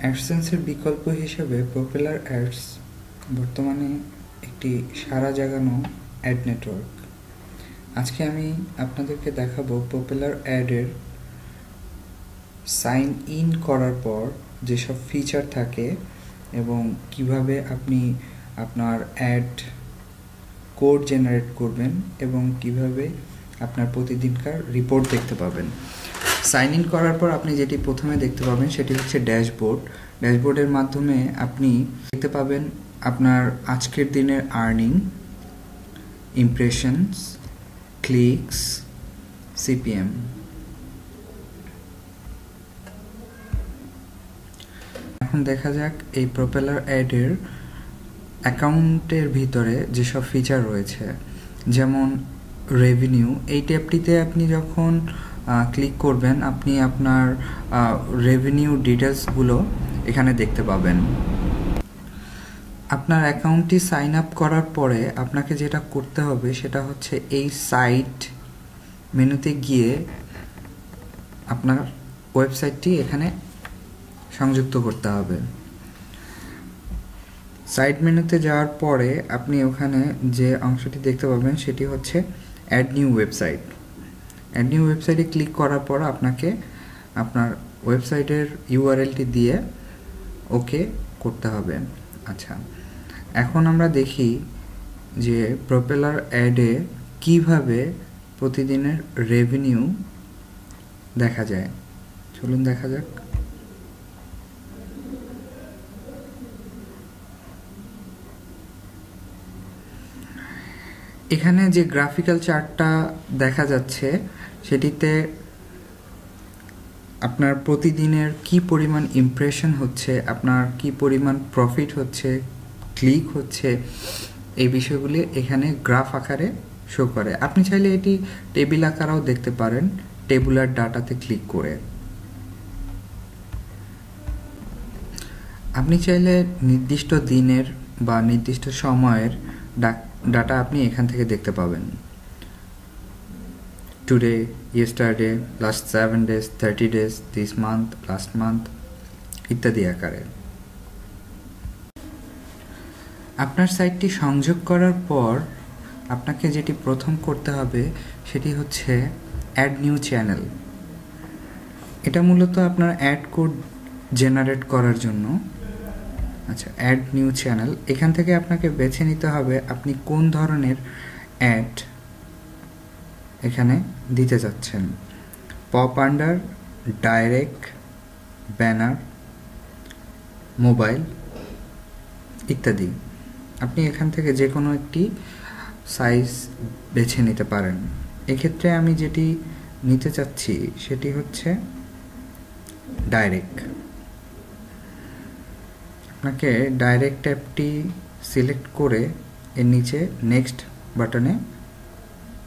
অ্যাডসেন্সের বিকল্প হিসেবে propeller ads বর্তমানে একটি সাড়া জাগানো অ্যাড নেটওয়ার্ক। আজকে আমি আপনাদেরকে দেখাবো প্রপেলার অ্যাডের সাইন ইন করার পর যেসব ফিচার থাকে এবং কিভাবে আপনি আপনার অ্যাড কোড জেনারেট করবেন এবং কিভাবে আপনার প্রতিদিনকার রিপোর্ট দেখতে পাবেন। সাইন ইন করার পর আপনি যেটি প্রথমে দেখতে পাবেন সেটি হচ্ছে ড্যাশবোর্ড। ড্যাশবোর্ডের মাধ্যমে আপনি দেখতে পাবেন আপনার আজকের দিনের আর্নিং, ইমপ্রেশনস, ক্লিকস, সিপিএম। এখন দেখা যাক এই প্রপেলার অ্যাডের অ্যাকাউন্টের ভিতরে যেসব ফিচার রয়েছে, যেমন রেভিনিউ। এই ট্যাবটিতে আপনি যখন ক্লিক করবেন আপনি আপনার রেভিনিউ ডিটেলসগুলো এখানে দেখতে পাবেন। আপনার অ্যাকাউন্টটি সাইন আপ করার পরে আপনাকে যেটা করতে হবে সেটা হচ্ছে এই সাইট মেনুতে গিয়ে আপনার ওয়েবসাইটটি এখানে সংযুক্ত করতে হবে। সাইট মেনুতে যাওয়ার পরে আপনি ওখানে যে অংশটি দেখতে পাবেন সেটি হচ্ছে add new website. Add new ওয়েবসাইটে ক্লিক করার পর আপনাকে আপনার ওয়েবসাইটের ইউআরএলটি দিয়ে ওকে করতে হবে। আচ্ছা, এখন আমরা দেখি যে প্রপেলার অ্যাডে কিভাবে প্রতিদিনের রেভিনিউ দেখা যায়। চলুন দেখা যাক। এখানে যে গ্রাফিক্যাল চার্টটা দেখা যাচ্ছে সেটিতে আপনার প্রতিদিনের কি পরিমাণ ইমপ্রেশন হচ্ছে, আপনার কি পরিমাণ প্রফিট হচ্ছে, ক্লিক হচ্ছে, এই বিষয়গুলি এখানে গ্রাফ আকারে শো করে। আপনি চাইলে এটি টেবিল আকারেও দেখতে পারেন টেবুলার ডাটাতে ক্লিক করে। আপনি চাইলে নির্দিষ্ট দিনের বা নির্দিষ্ট সময়ের ডাটা আপনি এখান থেকে দেখতে পাবেন। Today, yesterday, last 7 days, 30 days, this month, last month ইত্যাদি আকারে। আপনার সাইটটি সংযোগ করার পর আপনাকে যেটি প্রথম করতে হবে সেটি হচ্ছে অ্যাড নিউ চ্যানেল। এটা মূলত আপনার অ্যাড কোড জেনারেট করার জন্য। আচ্ছা, অ্যাড নিউ চ্যানেল, এখান থেকে আপনাকে বেছে নিতে হবে আপনি কোন ধরনের অ্যাড এখানে দিতে যাচ্ছেন। Pop under, direct, banner, mobile ইত্যাদি। আপনি এখান থেকে যে কোনো একটি সাইজ বেছে নিতে পারেন। এক্ষেত্রে আমি যেটি নিতে চাচ্ছি সেটি হচ্ছে ডাইরেক্ট। আপনাকে ডাইরেক্ট অ্যাপটি সিলেক্ট করে এর নিচে নেক্সট বাটনে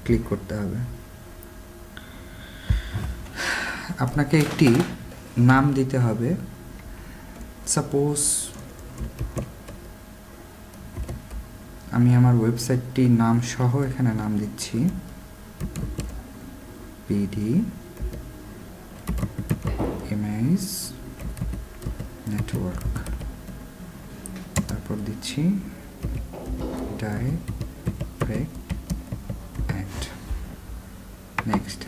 ক্লিক করতে হবে। আপনাকে একটি নাম দিতে হবে। সাপোজ আমি আমার ওয়েবসাইটটি নাম সহ এখানে নাম দিচ্ছি পিডি ইমেজ নেটওয়ার্ক, তারপর দিচ্ছি ডাইরেক্ট অ্যাড, নেক্সট।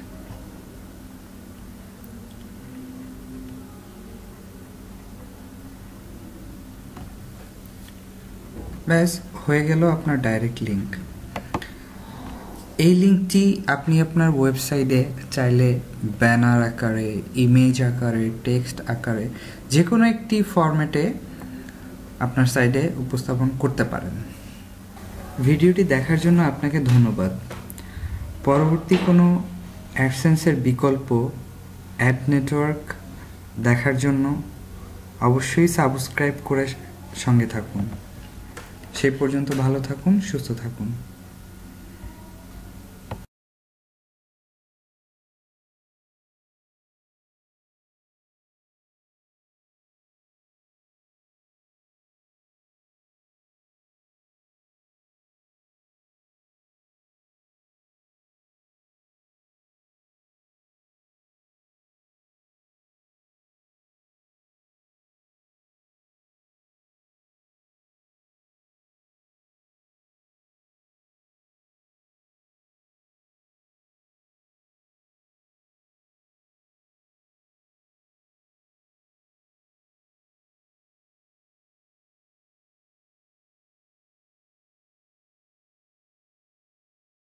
ব্যাস হয়ে গেল আপনার ডাইরেক্ট লিঙ্ক। এই লিঙ্কটি আপনি আপনার ওয়েবসাইটে চাইলে ব্যানার আকারে, ইমেজ আকারে, টেক্সট আকারে যে কোনো একটি ফরম্যাটে আপনার সাইটে উপস্থাপন করতে পারেন। ভিডিওটি দেখার জন্য আপনাকে ধন্যবাদ। পরবর্তী কোনো অ্যাডসেন্সের বিকল্প অ্যাড নেটওয়ার্ক দেখার জন্য অবশ্যই সাবস্ক্রাইব করে সঙ্গে থাকুন। সেই পর্যন্ত ভালো থাকুন, সুস্থ থাকুন।